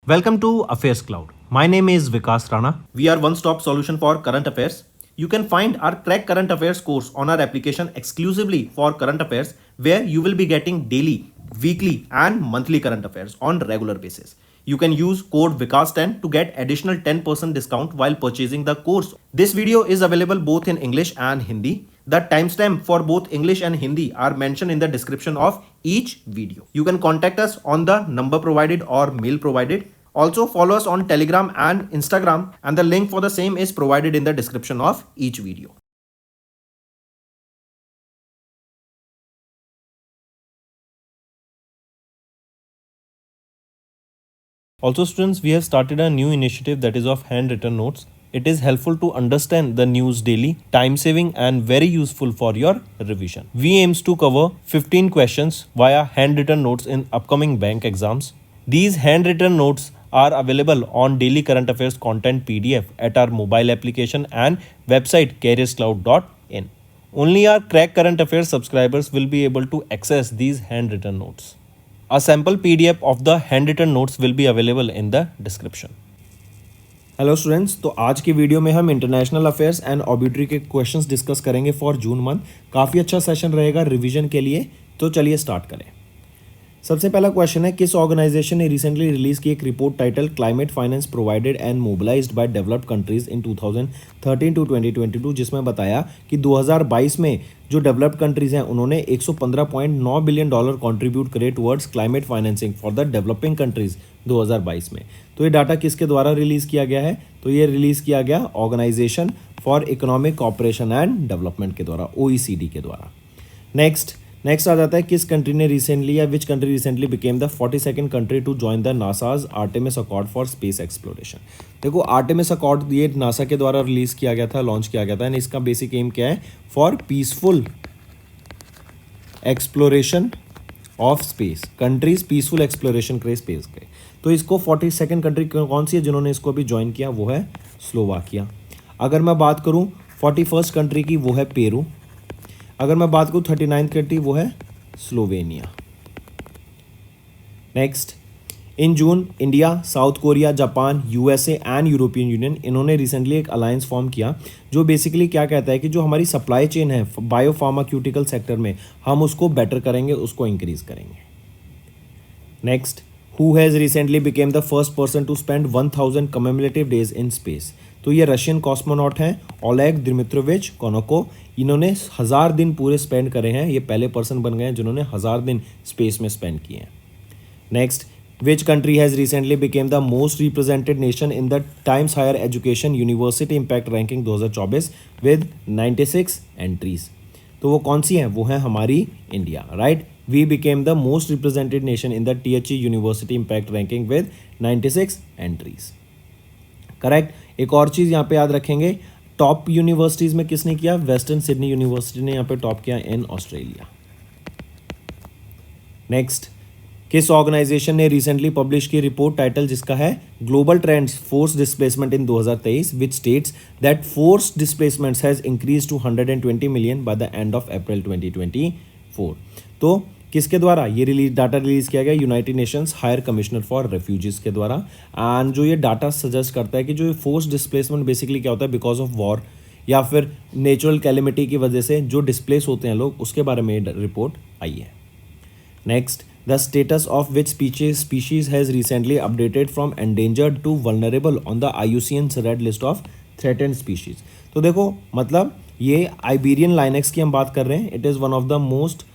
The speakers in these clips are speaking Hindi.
Welcome to Affairs Cloud. My name is Vikas Rana. We are one-stop solution for current affairs. You can find our Crack Current Affairs course on our application exclusively for current affairs, where you will be getting daily, weekly and monthly current affairs on regular basis. You can use code VIKAS10 to get additional 10% discount while purchasing the course. This video is available both in English and Hindi. The timestamp for both English and Hindi are mentioned in the description of each video. You can contact us on the number provided or mail provided. Also follow us on Telegram and Instagram, and the link for the same is provided in the description of each video. Also students, we have started a new initiative that is of handwritten notes. It is helpful to understand the news daily, time saving and very useful for your revision. We aims to cover 15 questions via handwritten notes in upcoming bank exams. These handwritten notes are available on daily current affairs content PDF at our mobile application and website careerscloud.in. Only our Crack Current Affairs subscribers will be able to access these handwritten notes. A sample PDF of the handwritten notes will be available in the description. Hello students, तो आज की वीडियो में हम इंटरनेशनल अफेयर्स एंड ऑब्लिटरी के क्वेश्चंस डिस्कस करेंगे फॉर जून मंथ. काफ़ी अच्छा सेशन रहेगा रिवीजन के लिए, तो चलिए स्टार्ट करें. सबसे पहला क्वेश्चन है, किस ऑर्गेनाइजेशन ने रिसेंटली रिलीज की एक report title climate finance provided and mobilised by developed countries in 2013 to 2022, जिसमें बताया कि 2022 में जो डेवलप्ड कंट्रीज हैं उन्होंने $115.9 बिलियन कंट्रीब्यूट करे towards climate financing for the developing countries 2022 में. तो ये डाटा किसके द्वारा रिलीज किया गया है? तो ये रिलीज किया गया organisation for economic cooperation and development के द्वारा, OECD के द्वारा. नेक्स्ट आ जाता है, किस कंट्री ने रिसेंटली या which country recently became the 42nd country to join the NASA's Artemis Accord for space exploration. देखो, आर्टेमिस अकॉर्ड ये नासा के द्वारा रिलीज किया गया था, लॉन्च किया गया था, एंड इसका बेसिक एम क्या है? For peaceful exploration of space. Countries peaceful exploration करे स्पेस के. तो इसको 42nd कंट्री कौन सी है जिन्होंने इसको अभी ज्वाइन किया? वो है स्लोवाकिया. अगर मैं बात करूँ 41st कंट्री की, वो है पेरू. अगर मैं बात करूँ 39th कंट्री, वो है Slovenia. Next, in June India, south Korea, Japan, USA and European union, इन्होंने रिसेंटली एक अलायंस फॉर्म किया जो बेसिकली क्या कहता है कि जो हमारी सप्लाई चेन है बायोफार्माक्यूटिकल सेक्टर में, हम उसको बेटर करेंगे, उसको इंक्रीज करेंगे. Next, who has recently became the first person to spend 1000 commemorative days in space. तो ये रशियन कॉस्मोनॉट हैं ओलेग दिमित्रोविच कोनोको. इन्होंने 1000 दिन पूरे स्पेंड करे हैं. ये पहले पर्सन बन गए हैं जिन्होंने 1000 दिन स्पेस में स्पेंड किए हैं. Next, which country has recently became the most represented nation in the Times Higher Education University Impact Ranking 2024 with 96 entries. तो वो कौन सी हैं? वो है हमारी India. Right, we became the most represented nation in the THE University Impact Ranking with 96 entries. Correct. एक और चीज़ यहाँ पे याद रखेंगे, टॉप यूनिवर्सिटीज़ में किसने किया? वेस्टर्न सिडनी यूनिवर्सिटी ने यहाँ पे टॉप किया इन ऑस्ट्रेलिया. नेक्स्ट, किस ऑर्गेनाइजेशन ने रिसेंटली पब्लिश की रिपोर्ट टाइटल जिसका है Global Trends Forced Displacement in 2023, which states that forced displacements has increase to 120 million by the end of April 2024. तो किसके द्वारा ये डाटा रिलीज किया गया? United Nations higher commissioner for refugees के द्वारा. एंड जो ये डाटा सजेस्ट करता है कि जो फोर्स डिस्प्लेसमेंट बेसिकली क्या होता है, बिकॉज ऑफ वॉर या फिर नेचुरल कैलेमिटी की वजह से जो डिस्प्लेस होते हैं लोग, उसके बारे में रिपोर्ट आई है. Next, the status of which species has recently updated from endangered to vulnerable on the IUCN's red list of threatened species. तो देखो, मतलब ये आइबेरियन लाइनेक्स की हम बात कर रहे हैं. It is one of the most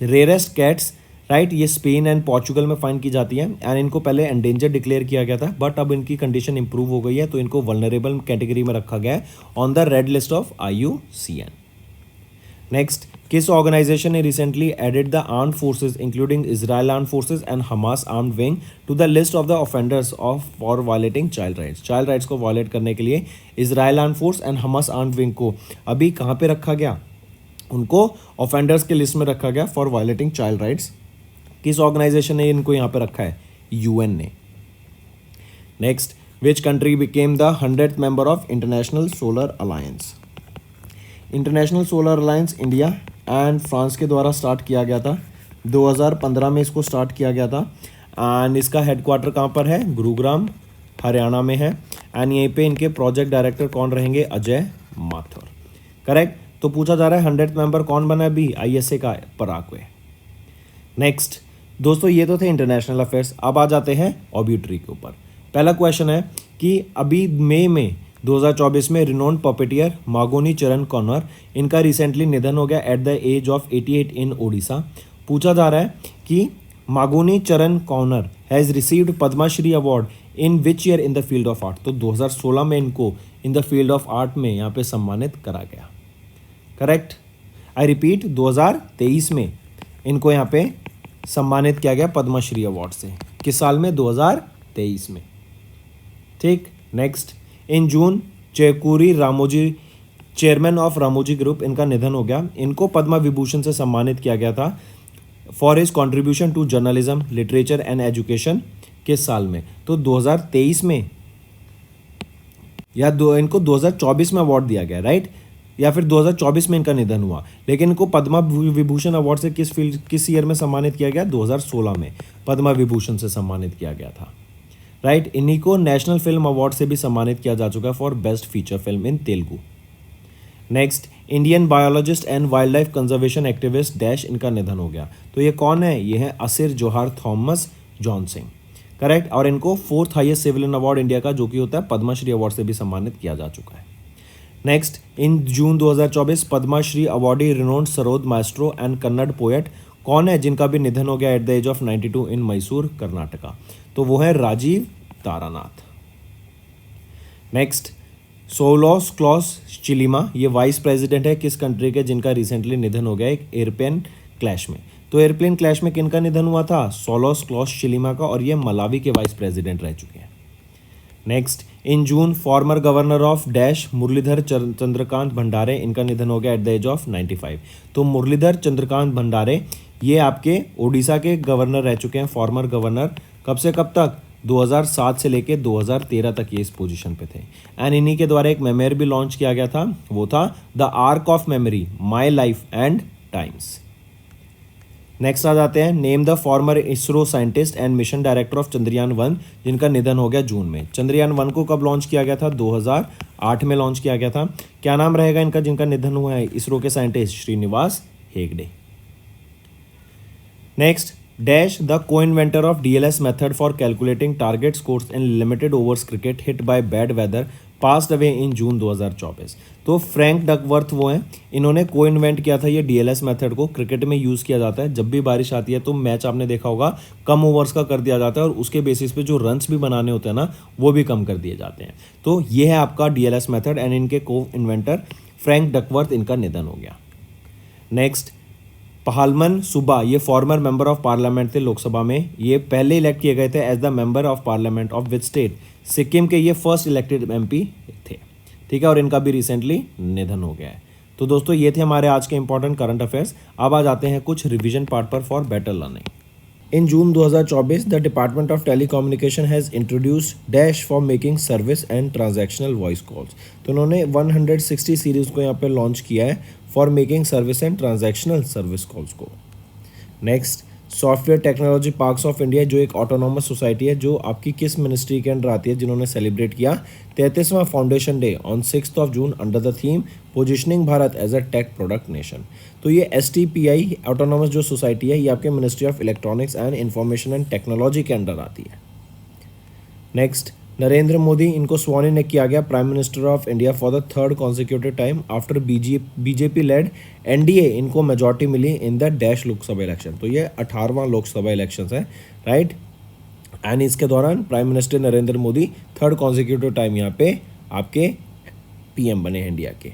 rarest cats. Right, ये स्पेन एंड पोर्चुगल में फाइंड की जाती है एंड इनको पहले एंडेंजर डिक्लेयर किया गया था, बट अब इनकी कंडीशन इंप्रूव हो गई है, तो इनको वल्नरेबल कैटेगरी में रखा गया है on the red list of IUCN. Next, किस ऑर्गेनाइजेशन ने recently added the armed forces including Israel armed forces and Hamas armed wing to the list of the offenders of for violating child rights. Child rights को वायलेट करने के लिए Israel armed force and Hamas armed wing को अभी कहाँ पे रखा गया? उनको ऑफेंडर्स के लिस्ट में रखा गया फॉर वायलेटिंग चाइल्ड राइट्स. किस ऑर्गेनाइजेशन ने इनको यहाँ पे रखा है? UN ने. Next, which country became the 100th member of international solar alliance. International solar alliance India and France के द्वारा स्टार्ट किया गया था. 2015 में इसको स्टार्ट किया गया था एंड इसका हेडक्वार्टर कहाँ पर है, गुरुग्राम हरियाणा में है। एंड यहीं पे इनके प्रोजेक्ट डायरेक्टर कौन रहेंगे, अजय माथुर। करेक्ट। तो पूछा जा रहा है 100th मेंबर कौन बना अभी आईएसए का, पराग। नेक्स्ट दोस्तों ये तो थे इंटरनेशनल अफेयर्स। अब आ जाते हैं ऑब्यूटरी के ऊपर। पहला क्वेश्चन है कि अभी मई में 2024 में रिनोन्ड पपेटियर मागोनी चरण कौनर, इनका रिसेंटली निधन हो गया at the age of 88 in Odisha. पूछा जा रहा है कि Maguni Charan Kuanr has received Padmashri award in which year in the field of art. तो 2016 में इनको in the field of art में यहाँ पे सम्मानित करा गया। करेक्ट। आई रिपीट, 2023 में इनको यहाँ पे सम्मानित किया गया पद्मश्री अवार्ड से। किस साल में, 2023 में। ठीक। Next, in June Cherukuri Ramoji, chairman of Ramoji group, इनका निधन हो गया। इनको पद्म विभूषण से सम्मानित किया गया था for his contribution to journalism, literature and education. किस साल में, तो 2023 में या इनको 2024 में अवार्ड दिया गया, राइट, या फिर 2024 में इनका निधन हुआ। लेकिन इनको पद्म विभूषण अवार्ड से किस ईयर में सम्मानित किया गया, 2016 में पद्म विभूषण से सम्मानित किया गया था, राइट। इन्हीं को नेशनल फिल्म अवार्ड से भी सम्मानित किया जा चुका है for best feature film in Telugu. Next, Indian biologist and wild life conservation activist dash, इनका निधन हो गया। तो ये कौन है, ये है असिर जोहार थॉमस जॉन सिंह। करेक्ट। और इनको 4th highest civilian award India का जो कि होता है पद्मश्री अवार्ड से भी सम्मानित किया जा चुका है। Next, in June 2024 Padmashri awardee renowned sarod maestro and Kannada poet कौन है जिनका भी निधन हो गया at the age of 92 in Mysore Karnataka. तो वो है Rajeev Taranath. Next, Saulos Klaus Chilima, ये वाइस प्रेसिडेंट है किस कंट्री के जिनका रिसेंटली निधन हो गया एक एयरप्लेन क्लैश में। तो एयरप्लेन क्लैश में किनका निधन हुआ था, सोलोस क्लॉस चिलिमा का, और ये मलावी के वाइस प्रेसिडेंट रह चुके हैं। Next, in June former governor of dash Muralidhar Chandrakant Bhandare, इनका निधन हो गया एट द एज ऑफ 95। तो मुरलीधर चंद्रकांत भंडारे ये आपके ओडिशा के गवर्नर रह चुके हैं, फॉर्मर गवर्नर। कब से कब तक, 2007 से लेके 2013 तक ये इस पोजीशन पे थे। एंड इन्हीं के द्वारा एक मेमोयर भी लॉन्च किया गया था, वो था the arc of memory, my life and times. Next आ जाते हैं, name the former ISRO scientist and mission director of Chandrayaan 1 जिनका निधन हो गया जून में। चंद्रयान 1 को कब लॉन्च किया गया था, 2008 में लॉन्च किया गया था। क्या नाम रहेगा इनका जिनका निधन हुआ है, इसरो के scientist Srinivas Hegde. Next, dash the co inventor of DLS method for calculating target scores in limited overs cricket hit by bad weather passed away in June 2024। तो फ्रैंक डकवर्थ वो हैं, इन्होंने को इन्वेंट किया था ये डीएलएस मेथड को। क्रिकेट में यूज़ किया जाता है, जब भी बारिश आती है तो मैच आपने देखा होगा कम ओवर्स का कर दिया जाता है और उसके बेसिस पे जो रन्स भी बनाने होते हैं ना वो भी कम कर दिए जाते हैं। तो ये है आपका डीएलएस मेथड एंड इनके को इन्वेंटर फ्रैंक डकवर्थ, इनका निधन हो गया। नेक्स्ट, पहालमन सुबा, ये फॉर्मर मेंबर ऑफ पार्लियामेंट थे लोकसभा में। ये पहले इलेक्ट किए गए थे as the member of parliament of which state, Sikkim के ये फर्स्ट इलेक्टेड एमपी थे, ठीक है। और इनका भी रिसेंटली निधन हो गया है। तो दोस्तों ये थे हमारे आज के इंपॉर्टेंट करंट अफेयर्स। अब आ जाते हैं कुछ रिवीजन पार्ट पर for better learning. In June 2024 the department of telecommunication has introduced dash for making service and transactional voice calls. तो उन्होंने 160 सीरीज़ को यहाँ पे लॉन्च किया है for making service and transactional service calls को। नेक्स्ट, software technology parks of India जो एक ऑटोनॉमस सोसाइटी है जो आपकी किस मिनिस्ट्री के अंडर आती है, जिन्होंने सेलिब्रेट किया 33वां foundation day on 6 June under the theme positioning Bharat as a tech product nation. तो ये STPI ऑटोनॉमस जो सोसाइटी है ये आपके ministry of electronics and information and technology के अंडर आती है। नेक्स्ट, नरेंद्र मोदी इनको स्वॉन इन किया गया prime minister of India for the 3rd consecutive time after BJP led NDA इनको मेजॉरिटी मिली in the dash Lok Sabha election. तो ये 18वां लोकसभा इलेक्शन है, राइट। एंड इसके दौरान prime minister Narendra Modi 3rd consecutive time यहाँ पे आपके PM बने हैं इंडिया के।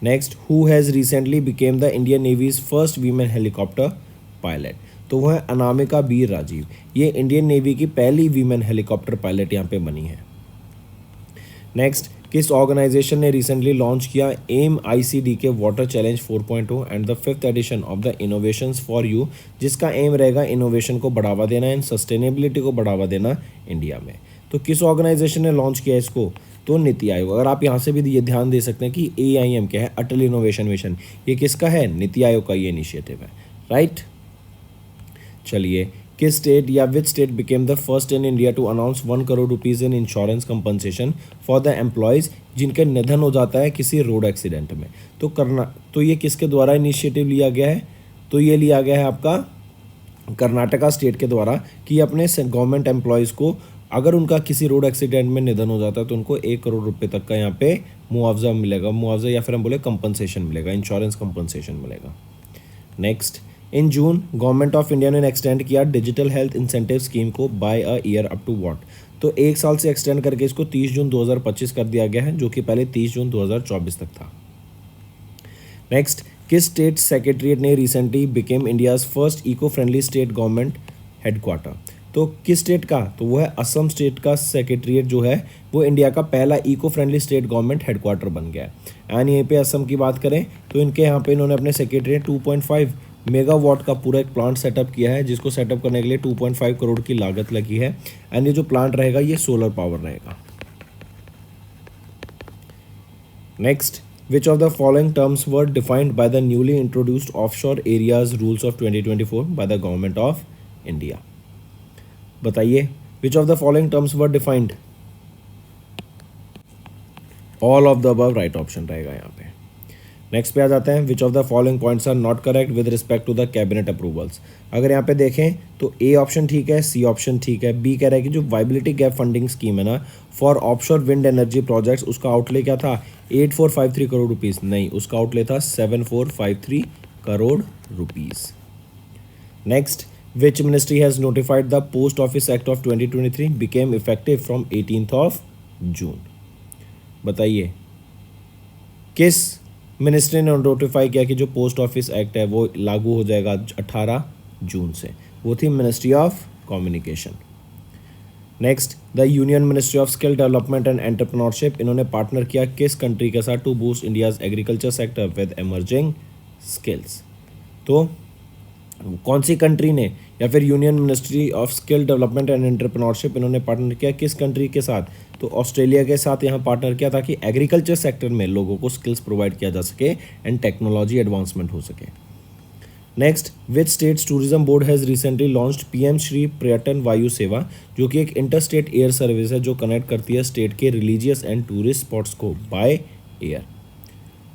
Next, who has recently became the Indian navy's first women helicopter pilot. तो वह है अनामिका बी राजीव, ये इंडियन नेवी की पहली वीमेन हेलीकॉप्टर पायलट यहाँ पे बनी है। नेक्स्ट, किस ऑर्गेनाइजेशन ने रिसेंटली लॉन्च किया एम ICD के water challenge 4.0 and the 5th edition of the innovations for you, जिसका एम रहेगा इनोवेशन को बढ़ावा देना एंड सस्टेनेबिलिटी को बढ़ावा देना इंडिया में। तो किस ऑर्गेनाइजेशन ने लॉन्च किया इसको, तो नीति आयोग। अगर आप यहाँ से भी ये ध्यान दे सकते हैं कि AIM क्या है, अटल इनोवेशन मिशन, ये किसका है, नीति आयोग का ये इनिशिएटिव है, राइट। चलिए किस स्टेट या which state became the first in India to announce 1 crore rupees in insurance compensation for the employees जिनका निधन हो जाता है किसी रोड एक्सीडेंट में। तो ये किसके द्वारा इनिशिएटिव लिया गया है? तो ये लिया गया है आपका कर्नाटका स्टेट के द्वारा कि अपने गवर्नमेंट एम्प्लॉयज़ को अगर उनका किसी रोड एक्सीडेंट में निधन हो जाता है तो उनको 1 करोड़ रुपये तक का यहाँ पे मुआवजा मिलेगा, मुआवजा या फिर हम बोले कंपनसेशन मिलेगा, इंश्योरेंस कंपनसेशन मिलेगा। Next, in June government of India ने एक्सटेंड किया डिजिटल हेल्थ इंसेंटिव स्कीम को by a year up to what? तो 1 साल से एक्सटेंड करके इसको 30 जून 2025 कर दिया गया है, जो कि पहले 30 जून 2024 तक था। नेक्स्ट, किस स्टेट सेक्रेटरीट ने recently became India's first eco friendly state government headquarter? तो किस स्टेट का? तो वो है असम स्टेट का सेक्रेटरीट जो है वो इंडिया का पहला eco friendly state government headquarter बन गया है। एंड यहीं पे असम की बात करें तो इनके यहाँ पे इन्होंने अपने सेक्रेटरीट 2.5 मेगावाट का पूरा एक प्लांट सेटअप किया है, जिसको सेटअप करने के लिए 2.5 करोड़ की लागत लगी है। एंड ये जो प्लांट रहेगा ये सोलर पावर रहेगा। Next, which of the following terms were defined by the newly introduced offshore areas rules of 2024 by the government of India? बताइए, which of the following terms were defined? All of the above right option रहेगा यहाँ पे। नेक्स्ट पे आ जाते हैं, which of the following points are not correct with respect to the cabinet approvals? अगर यहाँ पे देखें तो ए ऑप्शन ठीक है, सी ऑप्शन ठीक है, बी कह रहा है कि जो वाइबिलिटी गैप फंडिंग स्कीम है ना for offshore wind energy projects, उसका आउटले क्या था 8453 करोड़ रुपीज़, नहीं उसका आउटले था 7453 crore rupees. Next, which ministry has notified the post office act of 2023 became effective from 18 जून? बताइए किस मिनिस्ट्री ने नोटिफाई किया कि जो पोस्ट ऑफिस एक्ट है वो लागू हो जाएगा 18 जून से? वो थी ministry of communication. Next, the union ministry of skill development and entrepreneurship, इन्होंने पार्टनर किया किस कंट्री के साथ to boost India's agriculture sector with emerging skills? तो कौन सी कंट्री ने या फिर union ministry of skill development and entrepreneurship इन्होंने पार्टनर किया किस कंट्री के साथ? तो ऑस्ट्रेलिया के साथ यहाँ पार्टनर किया ताकि एग्रीकल्चर सेक्टर में लोगों को स्किल्स प्रोवाइड किया जा सके एंड टेक्नोलॉजी एडवांसमेंट हो सके। Next, which states tourism board has recently launched PM Shri पर्यटन वायु सेवा, जो कि एक इंटरस्टेट एयर सर्विस है जो कनेक्ट करती है स्टेट के रिलीजियस एंड टूरिस्ट स्पॉट्स को बाय एयर।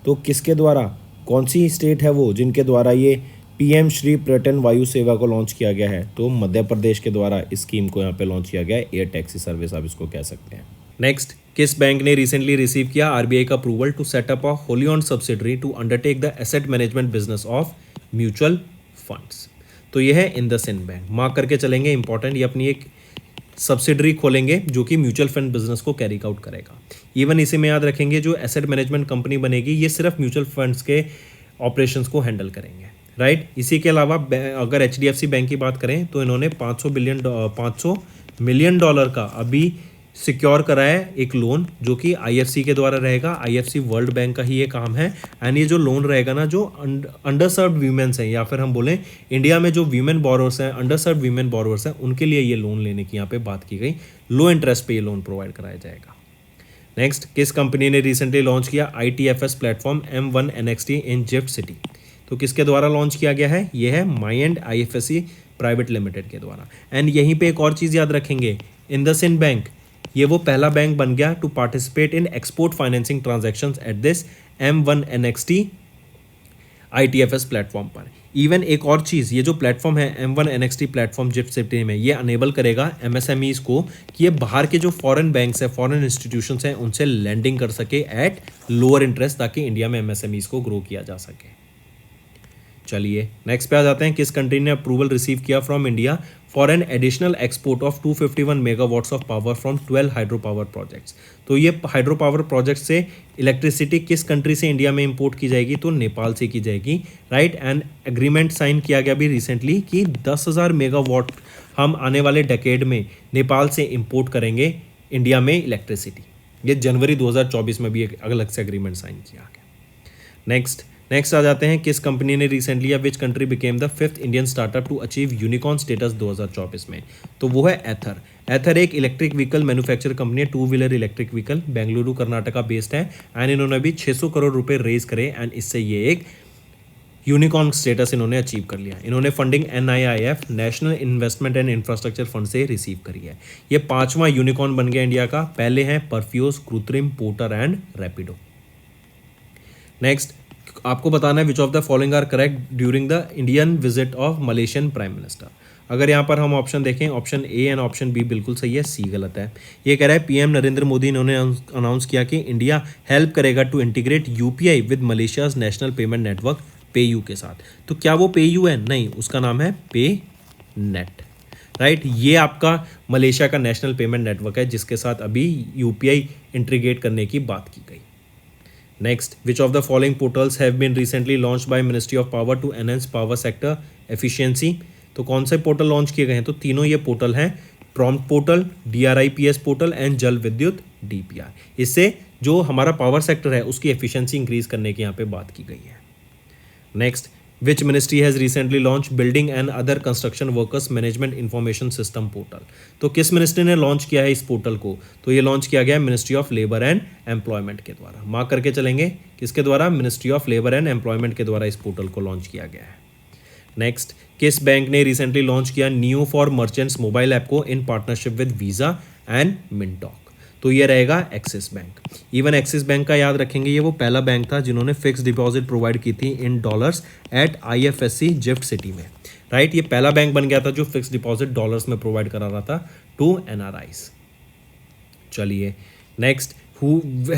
तो किसके द्वारा, कौन सी स्टेट है वो जिनके द्वारा ये पीएम श्री पर्यटन वायु सेवा को लॉन्च किया गया है? तो मध्य प्रदेश के द्वारा इस स्कीम को यहाँ पे लॉन्च किया गया है, एयर टैक्सी सर्विस आप इसको कह सकते हैं। नेक्स्ट, किस बैंक ने रिसेंटली रिसीव किया आरबीआई का approval to set up a wholly owned subsidiary to undertake the asset management business of mutual funds? तो ये है इंडसइंड बैंक। मार्क करके चलेंगे, इंपॉर्टेंट, ये अपनी एक सब्सिडरी खोलेंगे जो कि म्यूचुअल फंड बिजनेस को कैरी आउट करेगा। इवन इसी में याद रखेंगे जो एसेट मैनेजमेंट कंपनी बनेगी ये सिर्फ म्यूचुअल फंड्स के ऑपरेशंस को हैंडल करेंगे, राइट। इसी के अलावा अगर एचडीएफसी बैंक की बात करें तो इन्होंने 500 मिलियन डॉलर का अभी सिक्योर करा है एक लोन जो कि आईएफसी के द्वारा रहेगा। आईएफसी वर्ल्ड बैंक का ही ये काम है। एंड ये जो लोन रहेगा ना जो अंडर सर्व्ड वीमेंस हैं या फिर हम बोलें इंडिया में जो वीमेन बोरोवर्स हैं, अंडर सर्व्ड वीमेन बोरोवर्स हैं, उनके लिए ये लोन लेने की यहाँ पे बात की गई। लो इंटरेस्ट पे ये लोन प्रोवाइड कराया जाएगा। नेक्स्ट, किस कंपनी ने रिसेंटली लॉन्च किया ITFS प्लेटफॉर्म M1 NXT इन जिफ्ट सिटी? तो किसके द्वारा लॉन्च किया गया है? ये है माइंड IFSC प्राइवेट लिमिटेड के द्वारा। एंड यहीं पे एक और चीज़ याद रखेंगे, इंडसइंड बैंक ये वो पहला बैंक बन गया to participate in export financing transactions at this M1 NXT ITFS platform पर। इवन एक और चीज़, ये जो प्लेटफॉर्म है M1 NXT platform gift city में, ये अनेबल करेगा MSMEs को कि ये बाहर के जो फॉरेन बैंक्स हैं, फॉरेन इंस्टीट्यूशंस हैं, उनसे लैंडिंग कर सके एट लोअर इंटरेस्ट ताकि इंडिया में MSMEs को ग्रो किया जा सके। चलिए नेक्स्ट पे आ जाते हैं, किस कंट्री ने अप्रूवल रिसीव किया from India for an additional export of 251 megawatts of power from 12 hydro power projects? तो ये हाइड्रो पावर प्रोजेक्ट से इलेक्ट्रिसिटी किस कंट्री से इंडिया में इंपोर्ट की जाएगी? तो नेपाल से की जाएगी, राइट। एंड एग्रीमेंट साइन किया गया भी रिसेंटली कि 10,000 मेगावाट हम आने वाले डेकेड में नेपाल से इंपोर्ट करेंगे इंडिया में इलेक्ट्रिसिटी। ये जनवरी 2024 में भी एक अलग से एग्रीमेंट साइन किया गया। नेक्स्ट आ जाते हैं, किस कंपनी ने रिसेंटली या which country became the 5th Indian startup to achieve unicorn status 2024 में? तो वो है एथर। एथर एक इलेक्ट्रिक व्हीकल मैन्युफैक्चर कंपनी है, 2 wheeler electric vehicle, Bengaluru Karnataka based है। एंड इन्होंने भी 600 करोड़ रुपए रेज करे एंड इससे ये एक यूनिकॉर्न स्टेटस इन्होंने अचीव कर लिया। इन्होंने funding NIIF national investment and infrastructure fund से रिसीव करी है। ये 5वां यूनिकॉर्न बन गया इंडिया का। पहले हैं परफ्यूज, कृत्रिम, पोर्टर एंड रैपिडो। नेक्स्ट आपको बताना है which of the following are correct during the Indian visit of Malaysian prime minister. अगर यहाँ पर हम ऑप्शन देखें, option A and option B बिल्कुल सही है, सी गलत है। ये कह रहा है PM नरेंद्र मोदी इन्होंने अनाउंस किया कि इंडिया हेल्प करेगा to integrate UPI with Malaysia's national payment network PayU के साथ। तो क्या वो PayU है? नहीं, उसका नाम है PayNet, राइट। ये आपका मलेशिया का नेशनल पेमेंट नेटवर्क है जिसके साथ अभी UPI इंटीग्रेट करने की बात की गई। Next, which of the following portals have been recently launch by ministry of power to enhance power sector efficiency. तो कौन से पोर्टल लॉन्च किए गए हैं? तो तीनों ये पोर्टल हैं, prompt portal, DRIPS portal and जल विद्युत DPR। इससे जो हमारा पावर सेक्टर है उसकी एफिशिएंसी इंक्रीज करने की यहाँ पे बात की गई है। Next, which ministry has recently launch building and other construction workers management information system portal. तो किस मिनिस्ट्री ने लॉन्च किया है इस पोर्टल को? तो ये लॉन्च किया गया है ministry of labour and employment के द्वारा। मार्क करके चलेंगे, किसके द्वारा? Ministry of labour and employment के द्वारा इस पोर्टल को लॉन्च किया गया है। नेक्स्ट, किस बैंक ने रिसेंटली लॉन्च किया new for merchants mobile app को in partnership with Visa and Mintoak? तो ये रहेगा Axis bank. Even Axis bank का याद रखेंगे, ये वो पहला बैंक था जिन्होंने फिक्स डिपॉजिट प्रोवाइड की थी in dollars at IFSC Gift City में, राइट। ये पहला बैंक बन गया था जो फिक्स डिपॉजिट डॉलर्स में प्रोवाइड करा रहा था टू NRIs। चलिए next, who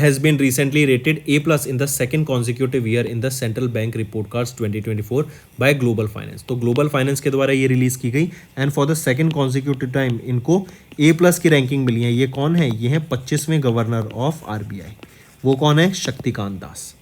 has been recently rated A+ in the second consecutive year in the Central Bank Report Cards 2024 by Global Finance। तो ग्लोबल फाइनेंस के द्वारा ये रिलीज की गई and for the second consecutive time इनको A+ की रैंकिंग मिली है। ये कौन है? ये है 25वें गवर्नर ऑफ RBI। वो कौन है? शक्तिकांत दास,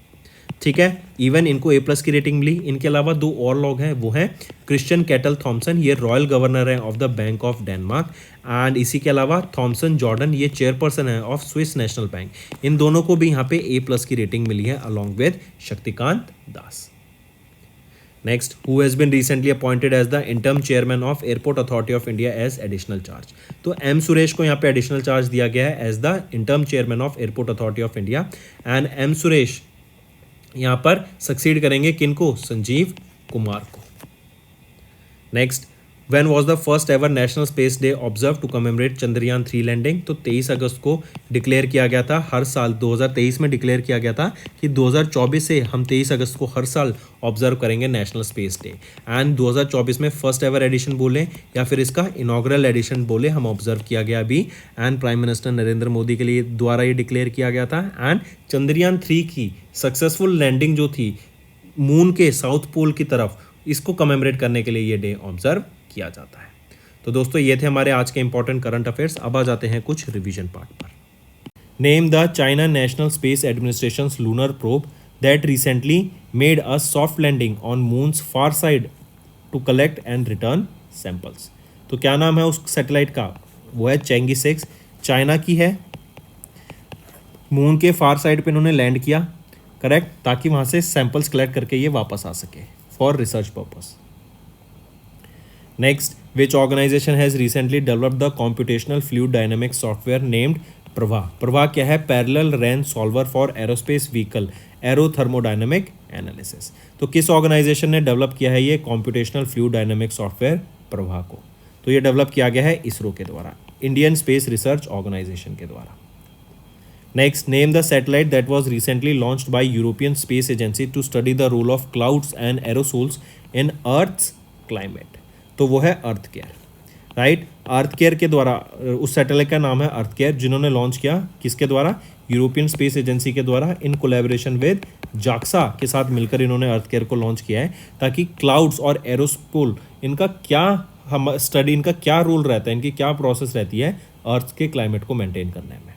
ठीक है। इवन इनको A+ की रेटिंग मिली। इनके अलावा दो और लोग हैं, वो हैं क्रिश्चियन कैटल थॉमसन, ये रॉयल गवर्नर हैं of the bank of Denmark. And इसी के अलावा थॉमसन जॉर्डन, ये चेयरपर्सन है ऑफ स्विस नेशनल बैंक। इन दोनों को भी यहाँ पे A+ की रेटिंग मिली है along with Shaktikanta Das. Next, who has been recently appointed as the interim chairman of Airport Authority of India as additional charge. तो M सुरेश को यहाँ पे एडिशनल चार्ज दिया गया है as the interim chairman of Airport Authority of India. And M Suresh यहाँ पर सक्सीड करेंगे किनको? संजीव कुमार को। Next, when was the first ever National Space Day observe to commemorate Chandrayaan 3 landing. तो 23 अगस्त को डिक्लेयर किया गया था। हर साल 2023 में डिक्लेयर किया गया था कि 2024 से हम 23 अगस्त को हर साल ऑब्जर्व करेंगे नेशनल स्पेस डे। एंड 2024 में फर्स्ट एवर एडिशन बोले या फिर इसका इनॉग्रल एडिशन बोले, हम ऑब्जर्व किया गया अभी। And prime minister Narendra Modi के लिए द्वारा ये डिक्लेयर किया गया था। एंड चंद्रयान 3 की सक्सेसफुल लैंडिंग जो थी मून के साउथ पोल की तरफ, इसको कमेमोरेट करने के लिए ये डे ऑब्जर्व किया जाता है। तो दोस्तों ये थे हमारे आज के इंपॉर्टेंट करंट अफेयर्स। अब आ जाते हैं कुछ रिवीजन पार्ट पर। Name the China National Space Administration's lunar probe that recently made a soft landing on moon's far side to collect and return samples. तो क्या नाम है उस सैटेलाइट का? वो है चेंगी 6, चाइना की है। मून के फार साइड पे इन्होंने लैंड किया, करेक्ट, ताकि वहाँ से सैंपल्स कलेक्ट करके ये वापस आ सके for research purpose. Next, which organisation has recently developed the computational fluid dynamics software named Prabha. Prabha क्या है? Parallel ran solver for aerospace vehicle aerothermodynamic analysis. तो किस ऑर्गेनाइजेशन ने डेवलप किया है ये computational fluid dynamic software Prabha को? तो ये डेवलप किया गया है इसरो के द्वारा, इंडियन स्पेस रिसर्च ऑर्गेनाइजेशन के द्वारा। Next, name the satellite that was recently launched by European Space Agency to study the role of clouds and aerosols in Earth's climate। तो वो है अर्थ केयर, राइट। अर्थ केयर के द्वारा, उस सैटेलाइट का नाम है अर्थ केयर, जिन्होंने लॉन्च किया किसके द्वारा? यूरोपियन स्पेस एजेंसी के द्वारा इन कोलैबोरेशन विद जाक्सा के साथ मिलकर इन्होंने अर्थ केयर को लॉन्च किया है, ताकि क्लाउड्स और एरोस्पोल इनका क्या हम स्टडी, इनका क्या रोल रहता है, इनकी क्या प्रोसेस रहती है अर्थ के क्लाइमेट को मेंटेन करने में।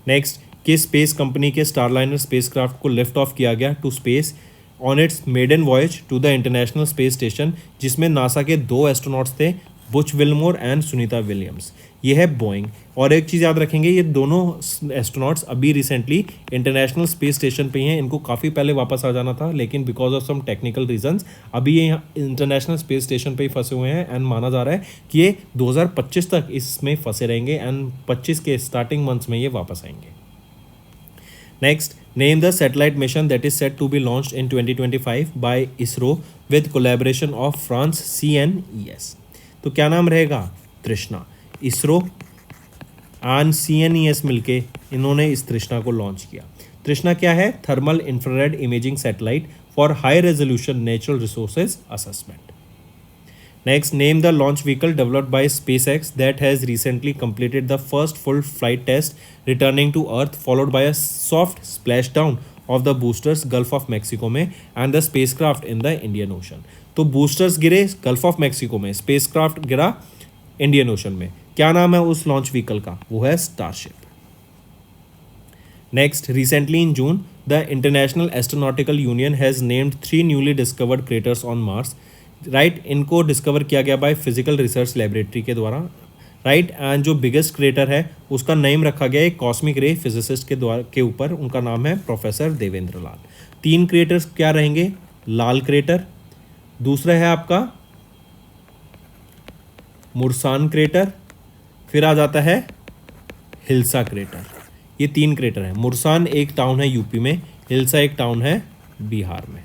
नेक्स्ट, किस स्पेस कंपनी के स्टारलाइनर स्पेसक्राफ्ट को लिफ्ट ऑफ किया गया to space on its maiden voyage to the international space station, जिसमें नासा के 2 एस्ट्रोनॉट्स थे, Butch Wilmore and Sunita Williams. ये है बोइंग। और एक चीज़ याद रखेंगे, ये दोनों एस्ट्रोनॉट्स अभी रिसेंटली इंटरनेशनल स्पेस स्टेशन पे ही हैं। इनको काफ़ी पहले वापस आ जाना था, लेकिन because of some technical reasons अभी ये इंटरनेशनल स्पेस स्टेशन पे ही फंसे हुए हैं। एंड माना जा रहा है कि ये 2025 तक इसमें फंसे रहेंगे एंड 25 के स्टार्टिंग मंथ्स में ये वापस आएंगे। Next, name the satellite mission that is set to be launched in 2025 by ISRO with collaboration of France CNES। तो क्या नाम रहेगा? तृष्णा। इसरो एंड CNES मिलके इन्होंने इस तृष्णा को लॉन्च किया। तृष्णा क्या है? Thermal infrared imaging satellite for high resolution natural resources assessment. Next, name the launch vehicle developed by SpaceX that has recently completed the first full flight test returning to Earth, followed by a soft splashdown of the boosters Gulf of Mexico में and the spacecraft in the Indian Ocean। तो boosters गिरे Gulf of Mexico में, spacecraft गिरा Indian Ocean में। क्या नाम है उस launch vehicle का? वो है Starship। Next, recently in June, the International Astronautical Union has named 3 newly discovered craters on Mars। Right, इनको डिस्कवर किया गया बाय फिजिकल रिसर्च लेबोरेटरी के द्वारा। राइट, एंड जो बिगेस्ट क्रेटर है उसका नेम रखा गया एक कॉस्मिक रे फिजिसिस्ट के ऊपर, उनका नाम है प्रोफेसर देवेंद्र लाल। 3 क्रेटर्स क्या रहेंगे? लाल क्रेटर, दूसरा है आपका मुरसान क्रेटर, फिर आ जाता है हिल्सा क्रेटर। ये 3 क्रेटर है। मुरसान एक टाउन है यूपी में, हिल्सा एक टाउन है बिहार में।